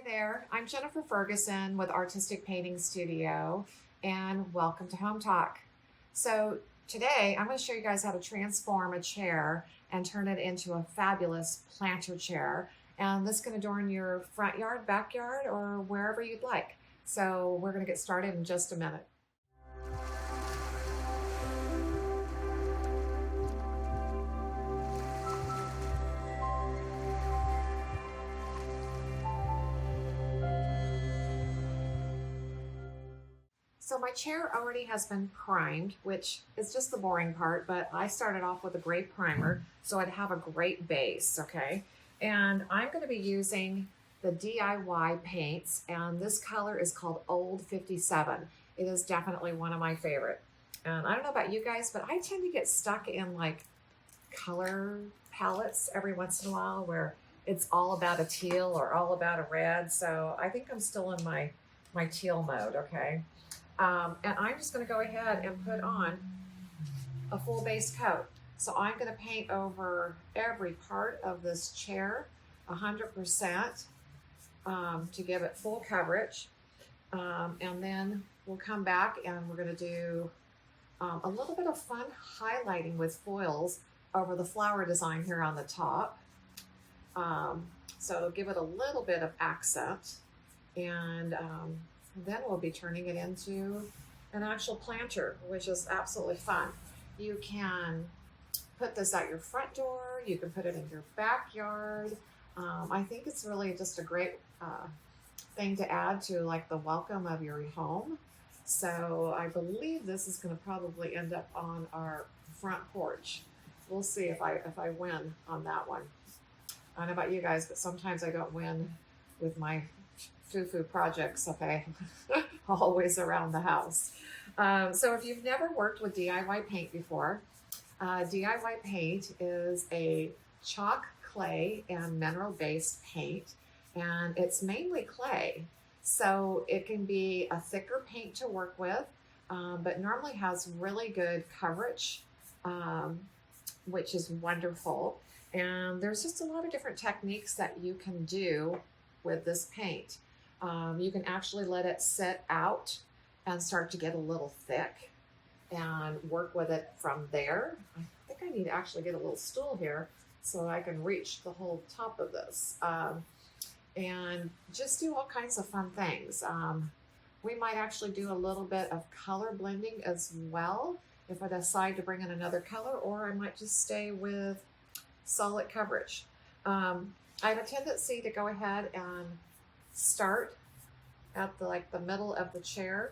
there, I'm Jennifer Ferguson with Artistic Painting Studio, and welcome to Home Talk. So today I'm going to show you guys how to transform a chair and turn it into a fabulous planter chair. And this can adorn your front yard, backyard, or wherever you'd like. So we're going to get started in just a minute. So my chair already has been primed, which is just the boring part, but I started off with a gray primer so I'd have a great base, okay? And I'm going to be using the DIY paints, and this color is called Old 57. It is definitely one of my favorite. And I don't know about you guys, but I tend to get stuck in like color palettes every once in a while where it's all about a teal or all about a red. So I think I'm still in my teal mode, okay? And I'm just going to go ahead and put on a full base coat. So I'm going to paint over every part of this chair 100% to give it full coverage. And then we'll come back and we're going to do a little bit of fun highlighting with foils over the flower design here on the top. So it'll give it a little bit of accent, and then we'll be turning it into an actual planter, which is absolutely fun. You can put this at your front door, you can put it in your backyard. I think it's really just a great thing to add to like the welcome of your home. So I believe this is going to probably end up on our front porch. We'll see if I win on that one. I don't know about you guys, but sometimes I don't win with my foo-foo projects, okay, always around the house. So if you've never worked with DIY paint before, DIY paint is a chalk, clay, and mineral-based paint, and it's mainly clay. So it can be a thicker paint to work with, but normally has really good coverage, which is wonderful. And there's just a lot of different techniques that you can do with this paint. You can actually let it sit out and start to get a little thick and work with it from there. I think I need to actually get a little stool here so I can reach the whole top of this. And just do all kinds of fun things. We might actually do a little bit of color blending as well if I decide to bring in another color, or I might just stay with solid coverage. I have a tendency to go ahead and start at the middle of the chair,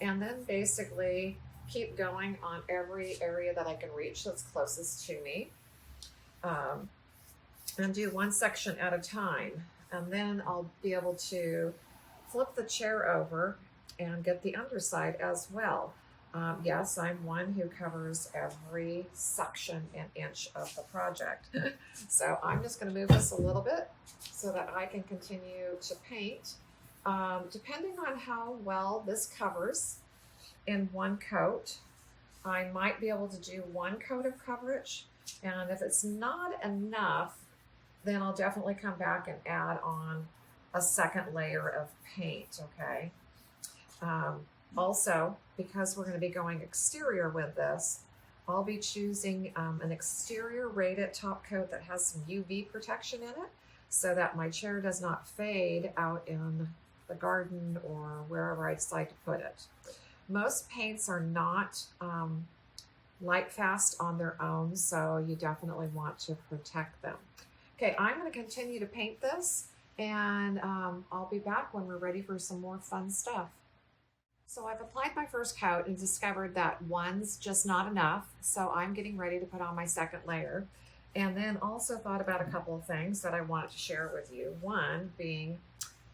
and then basically keep going on every area that I can reach that's closest to me, and do one section at a time. And then I'll be able to flip the chair over and get the underside as well. Yes, I'm one who covers every section and inch of the project. So I'm just going to move this a little bit so that I can continue to paint. Depending on how well this covers in one coat, I might be able to do one coat of coverage. And if it's not enough, then I'll definitely come back and add on a second layer of paint, okay? Also, because we're going to be going exterior with this, I'll be choosing an exterior rated top coat that has some UV protection in it so that my chair does not fade out in the garden or wherever I decide to put it. Most paints are not light fast on their own, so you definitely want to protect them. Okay, I'm going to continue to paint this, and I'll be back when we're ready for some more fun stuff. So I've applied my first coat and discovered that one's just not enough, so I'm getting ready to put on my second layer. And then also thought about a couple of things that I wanted to share with you. One being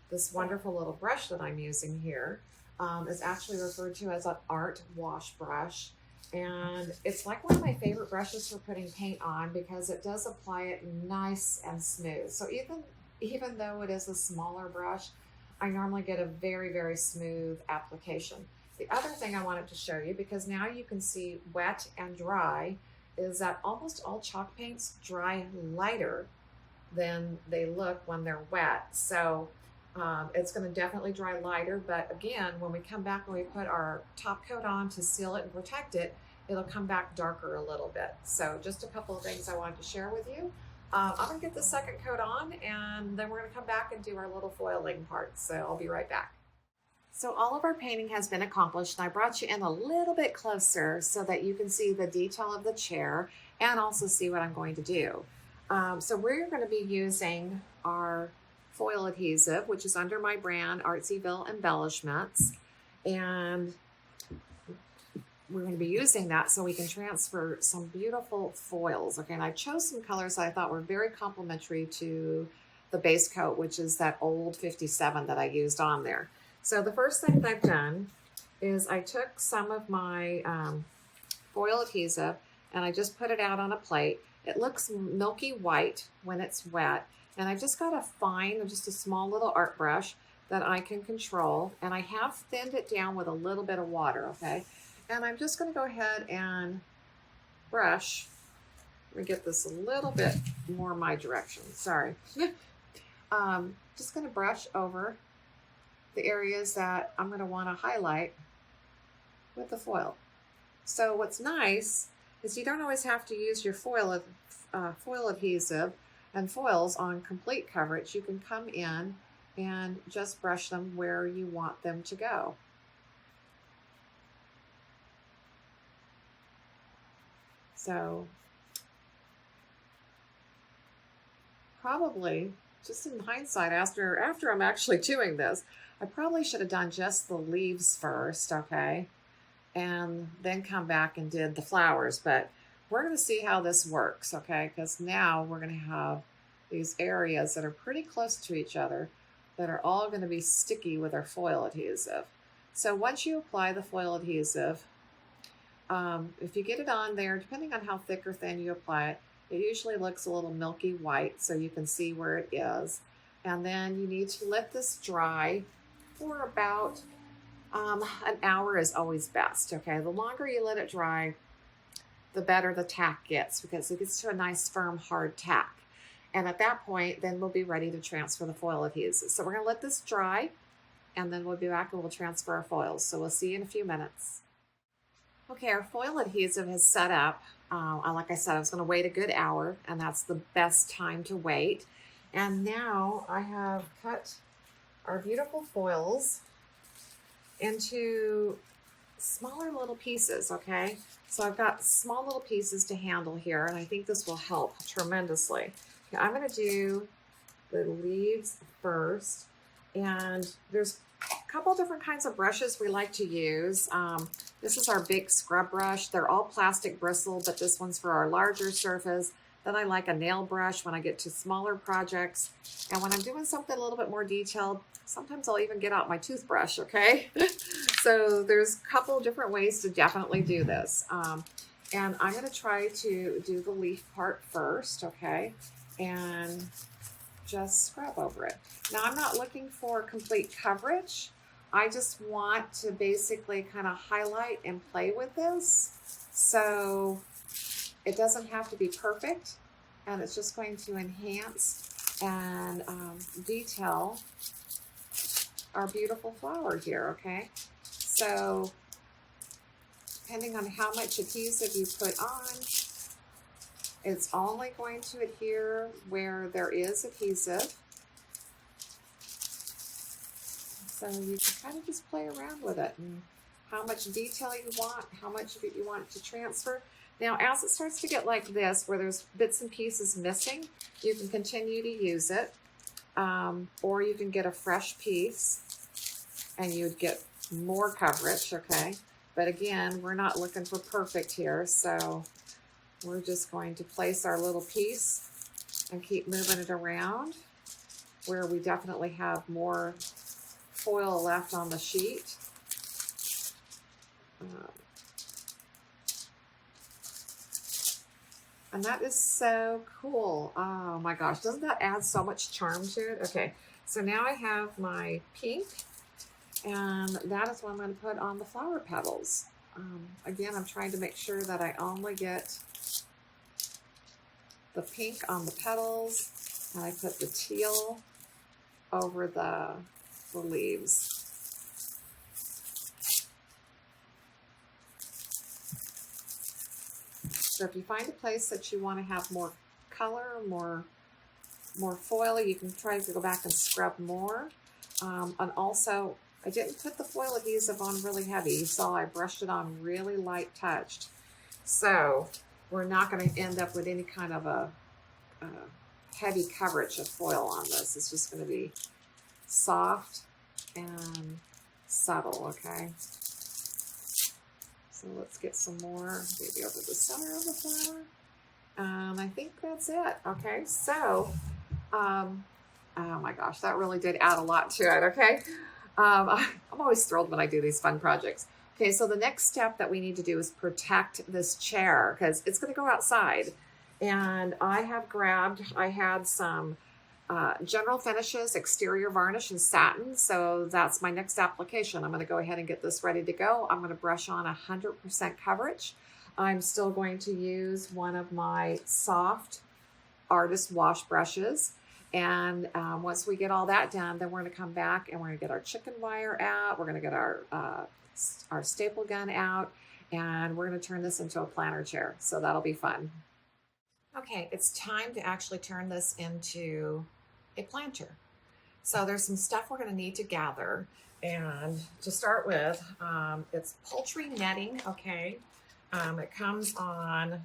this wonderful little brush that I'm using here is actually referred to as an art wash brush. And it's like one of my favorite brushes for putting paint on because it does apply it nice and smooth. So even though it is a smaller brush, I normally get a very, very smooth application. The other thing I wanted to show you, because now you can see wet and dry, is that almost all chalk paints dry lighter than they look when they're wet. So It's going to definitely dry lighter, but again, when we come back and we put our top coat on to seal it and protect it, it'll come back darker a little bit. So just a couple of things I wanted to share with you. I'm going to get the second coat on, and then we're going to come back and do our little foiling part. So I'll be right back. So all of our painting has been accomplished, and I brought you in a little bit closer so that you can see the detail of the chair and also see what I'm going to do. So we're going to be using our foil adhesive, which is under my brand, Artsyville Embellishments, and we're going to be using that so we can transfer some beautiful foils. Okay, and I chose some colors that I thought were very complementary to the base coat, which is that old 57 that I used on there. So the first thing that I've done is I took some of my foil adhesive and I just put it out on a plate. It looks milky white when it's wet, and I've just got a fine, just a small little art brush that I can control, and I have thinned it down with a little bit of water, okay? And I'm just going to go ahead and brush. Let me get this a little bit more my direction. Sorry. Just going to brush over the areas that I'm going to want to highlight with the foil. So what's nice is you don't always have to use your foil adhesive and foils on complete coverage. You can come in and just brush them where you want them to go. So probably, just in hindsight, after I'm actually doing this, I probably should have done just the leaves first, okay? And then come back and did the flowers. But we're going to see how this works, okay? Because now we're going to have these areas that are pretty close to each other that are all going to be sticky with our foil adhesive. So once you apply the foil adhesive, if you get it on there, depending on how thick or thin you apply it, it usually looks a little milky white, so you can see where it is. And then you need to let this dry for about an hour is always best, okay? The longer you let it dry, the better the tack gets, because it gets to a nice, firm, hard tack. And at that point, then we'll be ready to transfer the foil adhesive. So we're going to let this dry, and then we'll be back and we'll transfer our foils. So we'll see you in a few minutes. Okay, our foil adhesive is set up. Like I said, I was going to wait a good hour, and that's the best time to wait. And now I have cut our beautiful foils into smaller little pieces, okay? So I've got small little pieces to handle here, and I think this will help tremendously. Okay, I'm going to do the leaves first, and there's a couple different kinds of brushes we like to use. This is our big scrub brush. They're all plastic bristle, but this one's for our larger surface. Then I like a nail brush when I get to smaller projects. And when I'm doing something a little bit more detailed, sometimes I'll even get out my toothbrush, okay? So there's a couple different ways to definitely do this. And I'm going to try to do the leaf part first, okay? And just scrub over it. Now, I'm not looking for complete coverage. I just want to basically kind of highlight and play with this. So it doesn't have to be perfect, and it's just going to enhance and detail our beautiful flower here, okay? So depending on how much adhesive you put on, it's only going to adhere where there is adhesive. So you can kind of just play around with it and how much detail you want, how much of it you want to transfer. Now, as it starts to get like this, where there's bits and pieces missing, you can continue to use it, or you can get a fresh piece and you'd get more coverage, okay? But again, we're not looking for perfect here, so we're just going to place our little piece and keep moving it around where we definitely have more foil left on the sheet. And that is so cool. Oh my gosh, doesn't that add so much charm to it? Okay, so now I have my pink, and that is what I'm going to put on the flower petals. Again, I'm trying to make sure that I only get the pink on the petals, and I put the teal over the leaves. So if you find a place that you want to have more color, more foil, you can try to go back and scrub more. And also, I didn't put the foil adhesive on really heavy. You saw I brushed it on really light touched. So we're not going to end up with any kind of a heavy coverage of foil on this. It's just going to be soft and subtle, okay? So let's get some more, maybe over the center of the flower. I think that's it, okay? So, oh my gosh, that really did add a lot to it, okay? I'm always thrilled when I do these fun projects. Okay, so the next step that we need to do is protect this chair because it's going to go outside. And I had some General Finishes exterior varnish and satin. So that's my next application. I'm going to go ahead and get this ready to go. I'm going to brush on 100% coverage. I'm still going to use one of my soft artist wash brushes. And once we get all that done, then we're going to come back and we're going to get our chicken wire out. We're going to get our staple gun out, and we're going to turn this into a planter chair. So that'll be fun. Okay, it's time to actually turn this into a planter. So there's some stuff we're going to need to gather. And to start with, it's poultry netting, okay? It comes on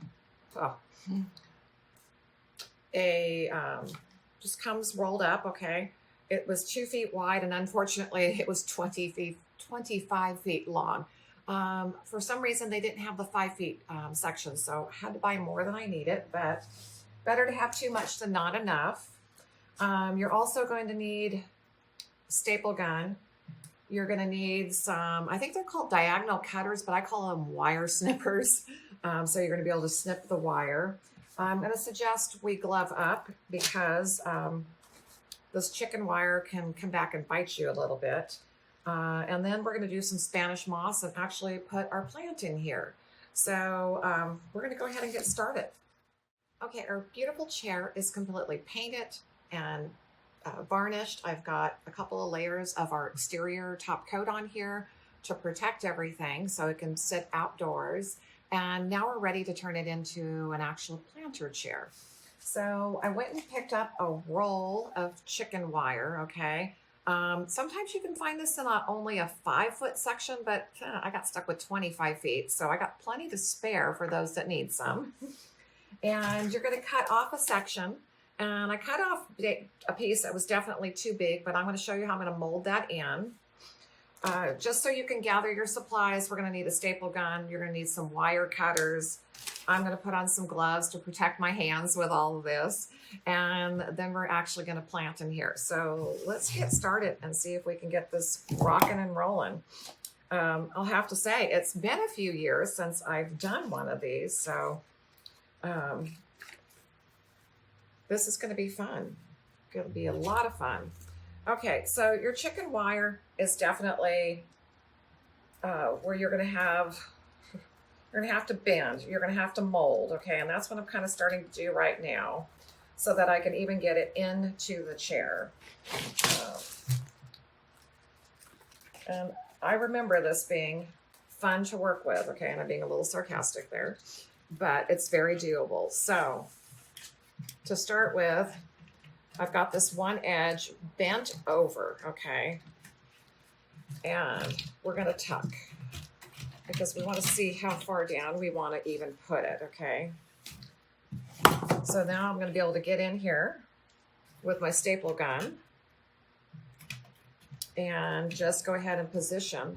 just comes rolled up, okay? It was 2 feet wide, and unfortunately it was 25 feet long. For some reason they didn't have the 5 feet section, so I had to buy more than I needed, but better to have too much than not enough. You're also going to need a staple gun. You're going to need some, I think they're called diagonal cutters, but I call them wire snippers. So you're going to be able to snip the wire. I'm going to suggest we glove up because this chicken wire can come back and bite you a little bit. And then we're going to do some Spanish moss and actually put our plant in here. So we're going to go ahead and get started. Okay, our beautiful chair is completely painted and varnished. I've got a couple of layers of our exterior top coat on here to protect everything so it can sit outdoors. And now we're ready to turn it into an actual planter chair. So I went and picked up a roll of chicken wire, okay? Sometimes you can find this in only a 5-foot section, but I got stuck with 25 feet. So I got plenty to spare for those that need some. And you're going to cut off a section. And I cut off a piece that was definitely too big, but I'm going to show you how I'm going to mold that in. Just so you can gather your supplies, we're going to need a staple gun. You're going to need some wire cutters. I'm going to put on some gloves to protect my hands with all of this. And then we're actually going to plant in here. So let's get started and see if we can get this rocking and rolling. I'll have to say, it's been a few years since I've done one of these. So this is going to be fun. It'll be a lot of fun. Okay, so your chicken wire is definitely where you're going to have to bend. You're going to have to mold, okay? And that's what I'm kind of starting to do right now so that I can even get it into the chair. And I remember this being fun to work with, okay? And I'm being a little sarcastic there, but it's very doable. So to start with, I've got this one edge bent over, okay? And we're going to tuck because we want to see how far down we want to even put it, okay? So now I'm going to be able to get in here with my staple gun and just go ahead and position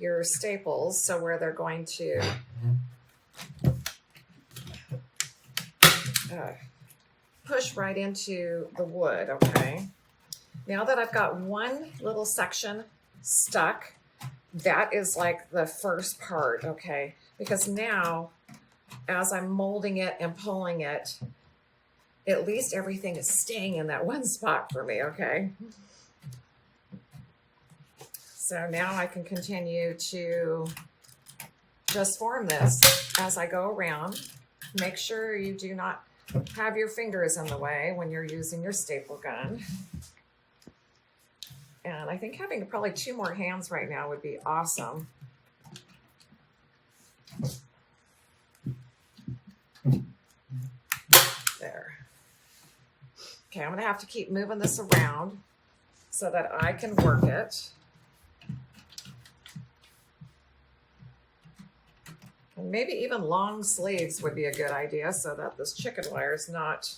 your staples so where they're going to push right into the wood, okay? Now that I've got one little section stuck, that is like the first part, okay? Because now, as I'm molding it and pulling it, at least everything is staying in that one spot for me, okay? So now I can continue to just form this as I go around. Make sure you do not have your fingers in the way when you're using your staple gun. And I think having probably 2 more hands right now would be awesome. There. Okay, I'm gonna have to keep moving this around so that I can work it. And maybe even long sleeves would be a good idea so that this chicken wire is not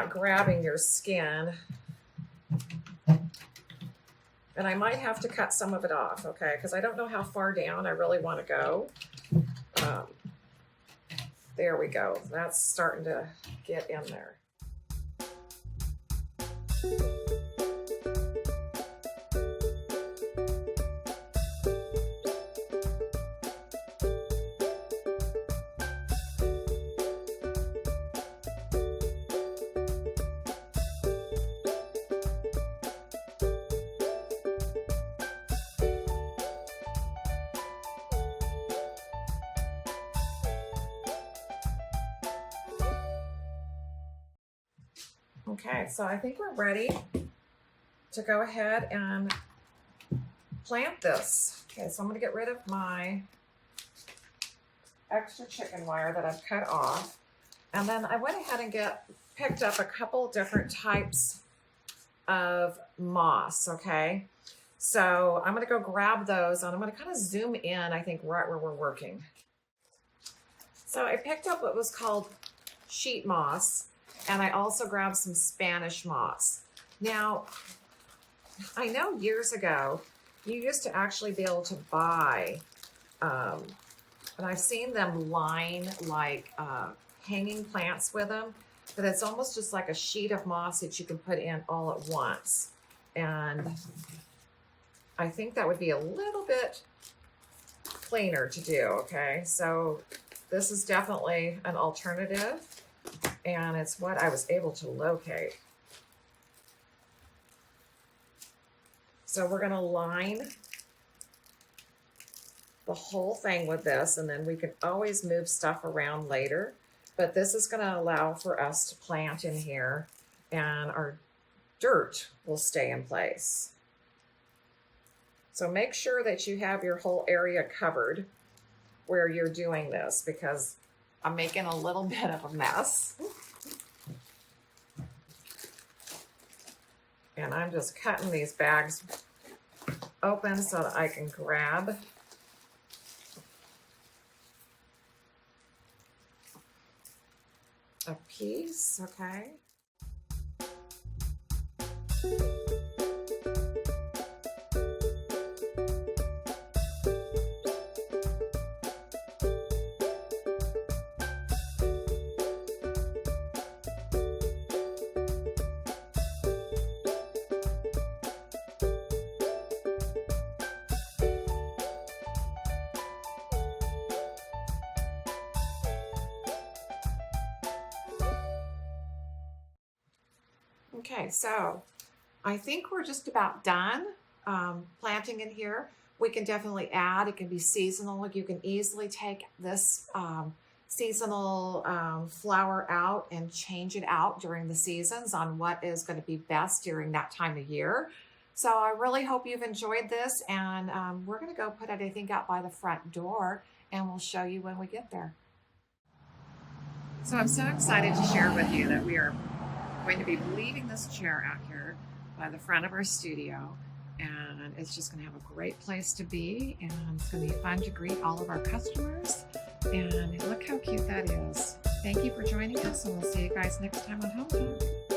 grabbing your skin. And I might have to cut some of it off, okay? Because I don't know how far down I really want to go. There we go. That's starting to get in there. Okay, so I think we're ready to go ahead and plant this. Okay, so I'm going to get rid of my extra chicken wire that I've cut off. And then I went ahead and picked up a couple different types of moss, okay? So I'm going to go grab those and I'm going to kind of zoom in, I think, right where we're working. So I picked up what was called sheet moss. And I also grabbed some Spanish moss. Now, I know years ago, you used to actually be able to buy, and I've seen them line like hanging plants with them, but it's almost just like a sheet of moss that you can put in all at once. And I think that would be a little bit cleaner to do, okay? So this is definitely an alternative. And it's what I was able to locate. So we're going to line the whole thing with this, and then we can always move stuff around later. But this is going to allow for us to plant in here, and our dirt will stay in place. So make sure that you have your whole area covered where you're doing this, because I'm making a little bit of a mess. And I'm just cutting these bags open so that I can grab a piece, okay? Okay, so I think we're just about done planting in here. We can definitely add, it can be seasonal. You can easily take this seasonal flower out and change it out during the seasons on what is going to be best during that time of year. So I really hope you've enjoyed this, and we're going to go put it, I think, out by the front door, and we'll show you when we get there. So I'm so excited to share with you that we are going to be leaving this chair out here by the front of our studio, and it's just going to have a great place to be, and it's going to be fun to greet all of our customers. And look how cute that is. Thank you for joining us, and we'll see you guys next time on Home Talk.